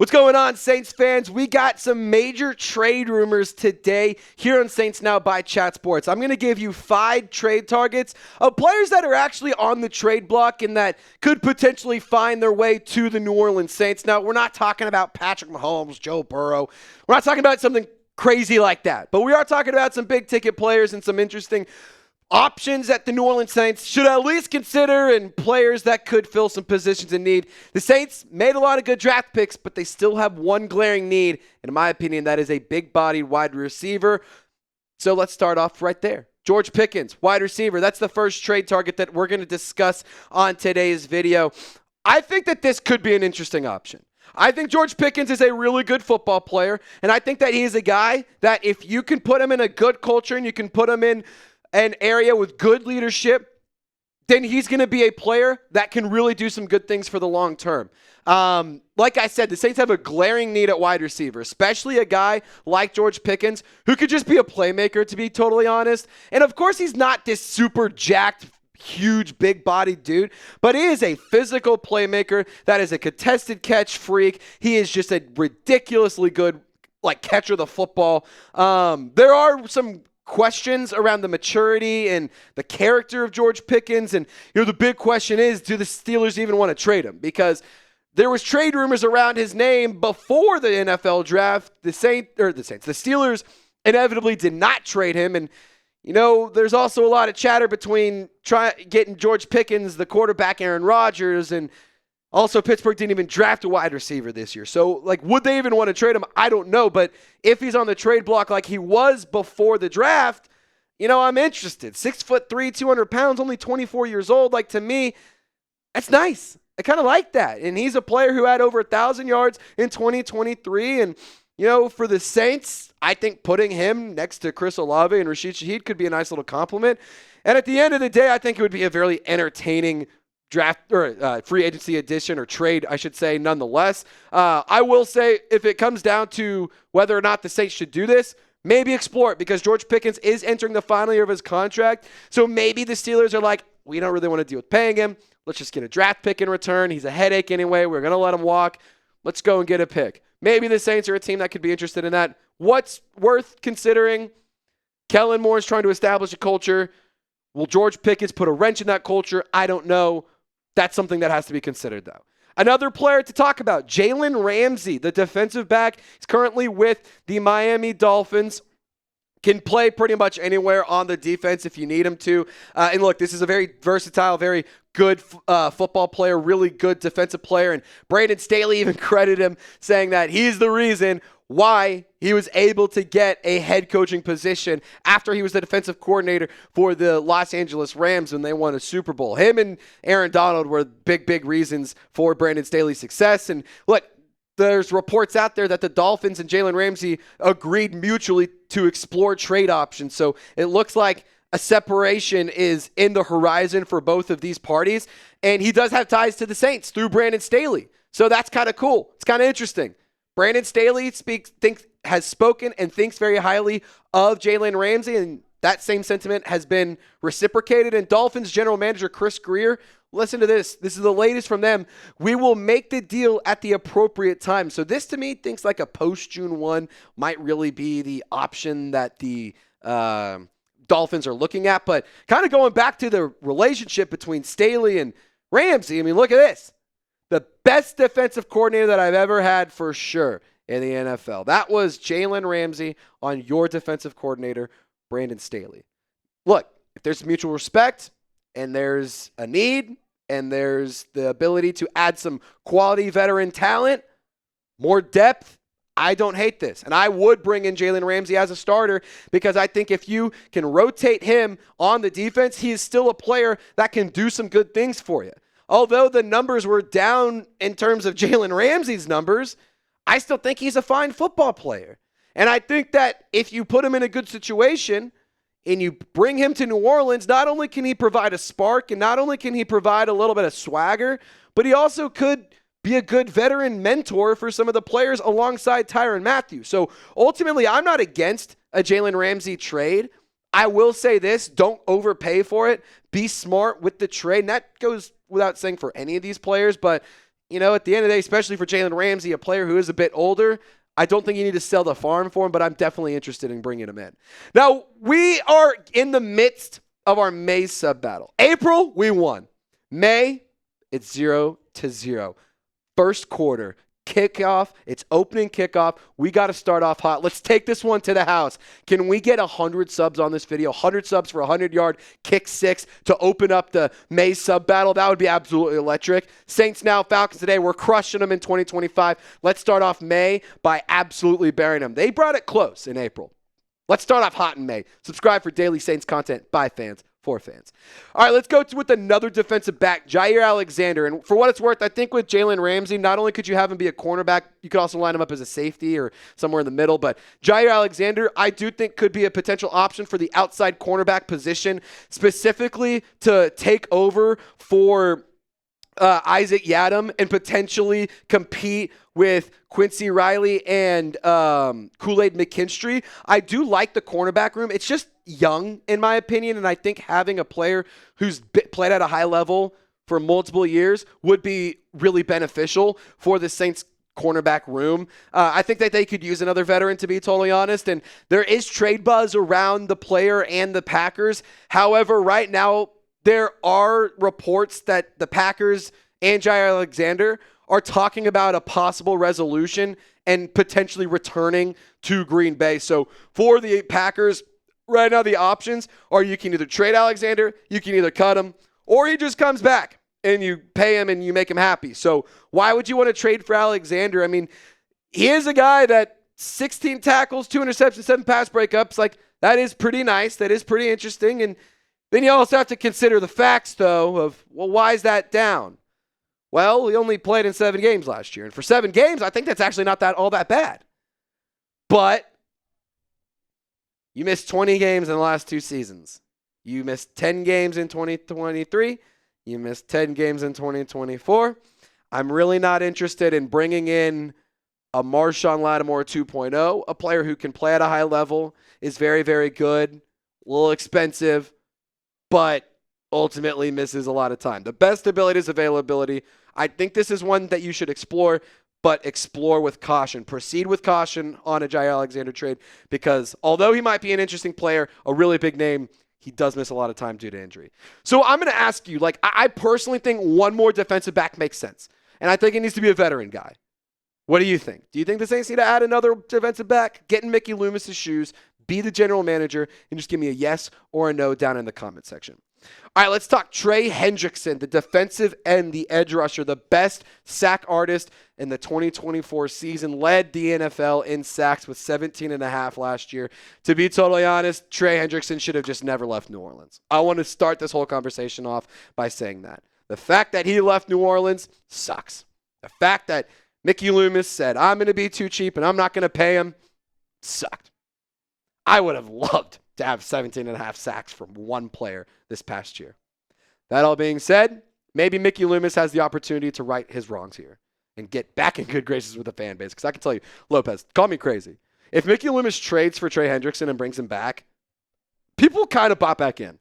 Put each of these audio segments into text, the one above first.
What's going on, Saints fans? We got some major trade rumors today here on Saints Now by Chat Sports. I'm going to give you 5 trade targets of players that are actually on the trade block and that could potentially find their way to the New Orleans Saints. Now, we're not talking about Patrick Mahomes, Joe Burrow. We're not talking about something crazy like that, but we are talking about some big ticket players and some interesting options that the New Orleans Saints should at least consider and players that could fill some positions in need. The Saints made a lot of good draft picks, but they still have one glaring need. And in my opinion, that is a big-bodied wide receiver. So let's start off right there. George Pickkins, wide receiver. That's the first trade target that we're going to discuss on today's video. I think that this could be an interesting option. I think George Pickkins is a really good football player, and I think that he is a guy that if you can put him in a good culture and you can put him in an area with good leadership, then he's going to be a player that can really do some good things for the long term. Like I said, the Saints have a glaring need at wide receiver, especially a guy like George Pickkins who could just be a playmaker, to be totally honest. And of course, he's not this super jacked, huge, big-bodied dude, but he is a physical playmaker that is a contested catch freak. He is just a ridiculously good catcher of the football. There are some questions around the maturity and the character of George Pickkins, and the big question is, do the Steelers even want to trade him? Because there was trade rumors around his name before the NFL draft. The Steelers inevitably did not trade him, and there's also a lot of chatter between getting George Pickkins, the quarterback, Aaron Rodgers, and also Pittsburgh didn't even draft a wide receiver this year. So, would they even want to trade him? I don't know. But if he's on the trade block like he was before the draft, I'm interested. 6'3", 200 pounds, only 24 years old. To me, that's nice. I kind of like that. And he's a player who had over 1,000 yards in 2023. And, for the Saints, I think putting him next to Chris Olave and Rashid Shaheed could be a nice little compliment. And at the end of the day, I think it would be a very entertaining draft or free agency addition or trade, I should say, nonetheless. I will say, if it comes down to whether or not the Saints should do this, maybe explore it, because George Pickkins is entering the final year of his contract. So maybe the Steelers are like, we don't really want to deal with paying him. Let's just get a draft pick in return. He's a headache anyway. We're going to let him walk. Let's go and get a pick. Maybe the Saints are a team that could be interested in that. What's worth considering? Kellen Moore is trying to establish a culture. Will George Pickkins put a wrench in that culture? I don't know. That's something that has to be considered, though. Another player to talk about, Jaylen Ramsay, the defensive back. He's currently with the Miami Dolphins. Can play pretty much anywhere on the defense if you need him to. And look, this is a very versatile, very good football player, really good defensive player. And Brandon Staley even credited him, saying that he's the reason why he was able to get a head coaching position after he was the defensive coordinator for the Los Angeles Rams when they won a Super Bowl. Him and Aaron Donald were big reasons for Brandon Staley's success. And look, there's reports out there that the Dolphins and Jaylen Ramsay agreed mutually to explore trade options. So it looks like a separation is in the horizon for both of these parties. And he does have ties to the Saints through Brandon Staley. So that's kind of cool. It's kind of interesting. Brandon Staley has spoken and thinks very highly of Jaylen Ramsay, and that same sentiment has been reciprocated. And Dolphins general manager Chris Grier, listen to this. This is the latest from them. We will make the deal at the appropriate time. So this, to me, thinks like a post-June 1 might really be the option that the Dolphins are looking at. But kind of going back to the relationship between Staley and Ramsay, I mean, look at this. The best defensive coordinator that I've ever had for sure in the NFL. That was Jaylen Ramsay on your defensive coordinator, Brandon Staley. Look, if there's mutual respect and there's a need and there's the ability to add some quality veteran talent, more depth, I don't hate this. And I would bring in Jaylen Ramsay as a starter because I think if you can rotate him on the defense, he is still a player that can do some good things for you. Although the numbers were down in terms of Jaylen Ramsay's numbers, I still think he's a fine football player. And I think that if you put him in a good situation and you bring him to New Orleans, not only can he provide a spark and not only can he provide a little bit of swagger, but he also could be a good veteran mentor for some of the players alongside Tyrann Mathieu. So ultimately, I'm not against a Jaylen Ramsay trade. I will say this, don't overpay for it. Be smart with the trade. And that goes without saying for any of these players, but at the end of the day, especially for Jaylen Ramsay, a player who is a bit older, I don't think you need to sell the farm for him, but I'm definitely interested in bringing him in. Now, we are in the midst of our May sub battle. April, we won. May, it's 0-0. First quarter, kickoff. It's opening kickoff. We got to start off hot. Let's take this one to the house. Can we get 100 subs on this video? 100 subs for a 100-yard kick six to open up the May sub battle. That would be absolutely electric. Saints now, Falcons today. We're crushing them in 2025. Let's start off May by absolutely burying them. They brought it close in April. Let's start off hot in May. Subscribe for daily Saints content by fans. For fans. All right, let's go with another defensive back, Jaire Alexander. And for what it's worth, I think with Jaylen Ramsay, not only could you have him be a cornerback, you could also line him up as a safety or somewhere in the middle. But Jaire Alexander, I do think could be a potential option for the outside cornerback position, specifically to take over for Isaac Yiadom and potentially compete with Quincy Riley and Kool-Aid McKinstry. I do like the cornerback room. It's just young, in my opinion, and I think having a player who's played at a high level for multiple years would be really beneficial for the Saints cornerback room. I think that they could use another veteran, to be totally honest, and there is trade buzz around the player and the Packers. However, right now, there are reports that the Packers and Jaire Alexander are talking about a possible resolution and potentially returning to Green Bay. So for the Packers, right now the options are you can either trade Alexander, you can either cut him, or he just comes back and you pay him and you make him happy. So why would you want to trade for Alexander? I mean, he is a guy that 16 tackles, 2 interceptions, 7 pass breakups. Like, that is pretty nice. That is pretty interesting. And then you also have to consider the facts, though, of, well, why is that down? Well, he only played in 7 games last year. And for 7 games, I think that's actually not all that bad. But you missed 20 games in the last 2 seasons. You missed 10 games in 2023. You missed 10 games in 2024. I'm really not interested in bringing in a Marshawn Lattimore 2.0, a player who can play at a high level, is very, very good, a little expensive, but ultimately misses a lot of time. The best ability is availability. I think this is one that you should explore, but explore with caution. Proceed with caution on a Jaire Alexander trade because although he might be an interesting player, a really big name, he does miss a lot of time due to injury. So I'm going to ask you, I personally think one more defensive back makes sense, and I think it needs to be a veteran guy. What do you think? Do you think the Saints need to add another defensive back? Get in Mickey Loomis's shoes, be the general manager, and just give me a yes or a no down in the comment section. All right, let's talk Trey Hendrickson, the defensive end, the edge rusher, the best sack artist in the 2024 season, led the NFL in sacks with 17.5 last year. To be totally honest, Trey Hendrickson should have just never left New Orleans. I want to start this whole conversation off by saying that. The fact that he left New Orleans sucks. The fact that Mickey Loomis said, I'm going to be too cheap and I'm not going to pay him, sucked. I would have loved to have 17.5 sacks from one player this past year. That all being said, maybe Mickey Loomis has the opportunity to right his wrongs here and get back in good graces with the fan base. Because I can tell you, Lopez, call me crazy. If Mickey Loomis trades for Trey Hendrickson and brings him back, people kind of bought back in.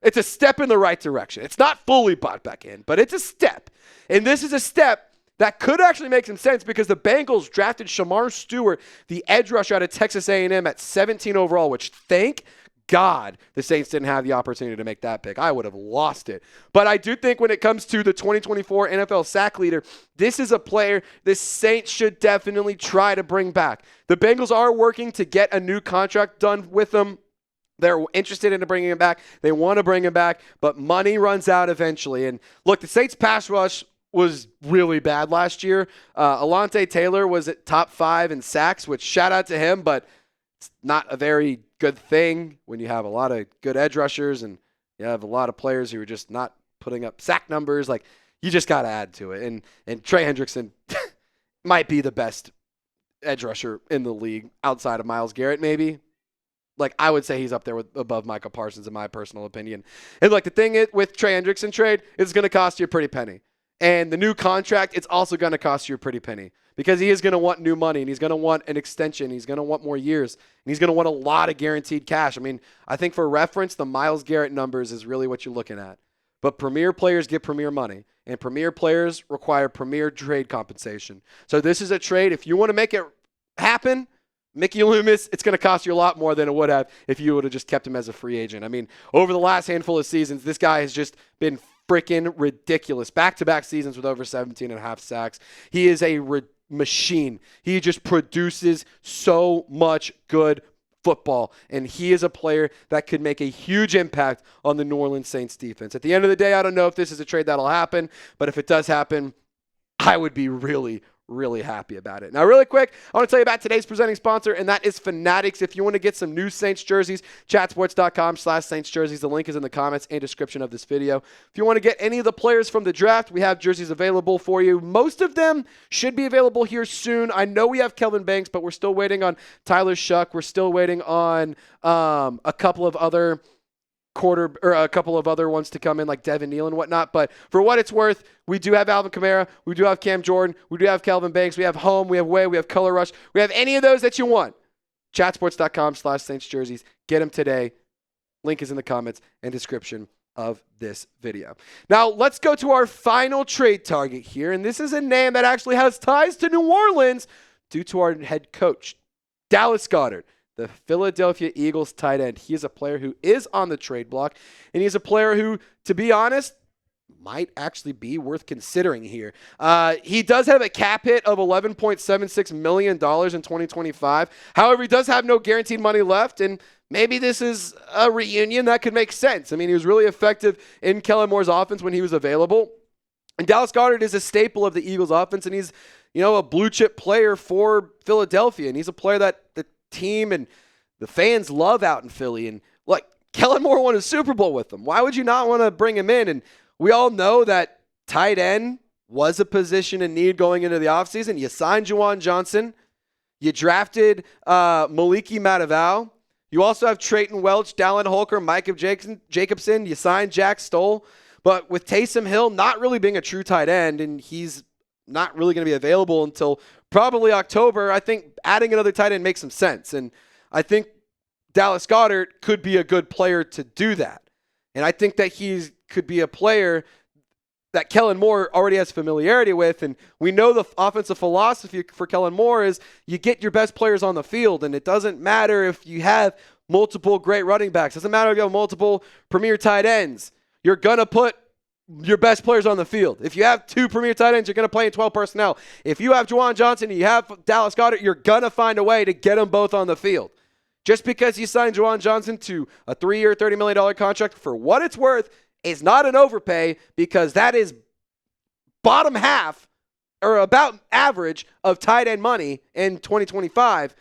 It's a step in the right direction. It's not fully bought back in, but it's a step. And this is a step that could actually make some sense because the Bengals drafted Shamar Stewart, the edge rusher out of Texas A&M at 17 overall, which thank God the Saints didn't have the opportunity to make that pick. I would have lost it. But I do think when it comes to the 2024 NFL sack leader, this is a player the Saints should definitely try to bring back. The Bengals are working to get a new contract done with him. They're interested in bringing him back. They want to bring him back, but money runs out eventually. And look, the Saints pass rush was really bad last year. Alontae Taylor was at top 5 in sacks, which shout out to him, but it's not a very good thing when you have a lot of good edge rushers and you have a lot of players who are just not putting up sack numbers. Like, you just got to add to it. And Trey Hendrickson might be the best edge rusher in the league outside of Myles Garrett, maybe. Like, I would say he's up there above Micah Parsons in my personal opinion. And like the thing with Trey Hendrickson trade, it's going to cost you a pretty penny. And the new contract, it's also going to cost you a pretty penny because he is going to want new money and he's going to want an extension. He's going to want more years and he's going to want a lot of guaranteed cash. I mean, I think for reference, the Myles Garrett numbers is really what you're looking at. But premier players get premier money, and premier players require premier trade compensation. So this is a trade. If you want to make it happen, Mickey Loomis, it's going to cost you a lot more than it would have if you would have just kept him as a free agent. I mean, over the last handful of seasons, this guy has just been freaking ridiculous. Back-to-back seasons with over 17.5 sacks. He is a machine. He just produces so much good football, and he is a player that could make a huge impact on the New Orleans Saints defense. At the end of the day, I don't know if this is a trade that'll happen, but if it does happen, I would be really happy about it. Now, really quick, I want to tell you about today's presenting sponsor, and that is Fanatics. If you want to get some new Saints jerseys, chatsports.com/Saints jerseys. The link is in the comments and description of this video. If you want to get any of the players from the draft, we have jerseys available for you. Most of them should be available here soon. I know we have Kelvin Banks, but we're still waiting on Tyler Shuck. We're still waiting on a couple of other a couple of other ones to come in, like Devin Neal and whatnot. But for what it's worth, we do have Alvin Kamara, we do have Cam Jordan, we do have Kelvin Banks, we have Home, we have Way, we have Color Rush, we have any of those that you want. Chatsports.com/Saints jerseys. Get them today. Link is in the comments and description of this video. Now, let's go to our final trade target here, and this is a name that actually has ties to New Orleans due to our head coach, Dallas Goddard, the Philadelphia Eagles tight end. He is a player who is on the trade block, and he's a player who, to be honest, might actually be worth considering here. He does have a cap hit of $11.76 million in 2025. However, he does have no guaranteed money left, and maybe this is a reunion that could make sense. I mean, he was really effective in Kellen Moore's offense when he was available. And Dallas Goddard is a staple of the Eagles offense, and he's, a blue chip player for Philadelphia, and he's a player that the team and the fans love out in Philly. And like, Kellen Moore won a Super Bowl with them. Why would you not want to bring him in? And we all know that tight end was a position in need going into the offseason. You signed Juwan Johnson. You drafted Maliki Mataval. You also have Trayton Welch, Dallin Holker, Micah Jacobson. You signed Jack Stoll. But with Taysom Hill not really being a true tight end, and he's not really going to be available until probably October, I think adding another tight end makes some sense. And I think Dallas Goddard could be a good player to do that. And I think that he could be a player that Kellen Moore already has familiarity with. And we know the offensive philosophy for Kellen Moore is you get your best players on the field. And it doesn't matter if you have multiple great running backs. It doesn't matter if you have multiple premier tight ends. You're going to put your best players on the field. If you have two premier tight ends, you're going to play in 12 personnel. If you have Juwan Johnson and you have Dallas Goddard, you're going to find a way to get them both on the field. Just because you signed Juwan Johnson to a 3-year, $30 million contract, for what it's worth, is not an overpay, because that is bottom half or about average of tight end money in 2025.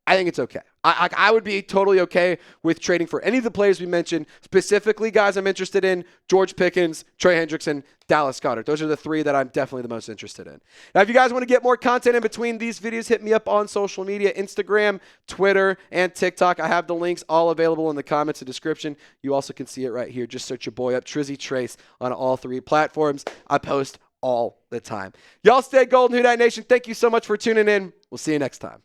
I think it's okay. I would be totally okay with trading for any of the players we mentioned. Specifically, guys I'm interested in: George Pickkins, Trey Hendrickson, Dallas Goddard. Those are the three that I'm definitely the most interested in. Now, if you guys want to get more content in between these videos, hit me up on social media: Instagram, Twitter, and TikTok. I have the links all available in the comments and description. You also can see it right here. Just search your boy up, Trizzy Trace, on all three platforms. I post all the time. Y'all stay golden, Who Dat Nation. Thank you so much for tuning in. We'll see you next time.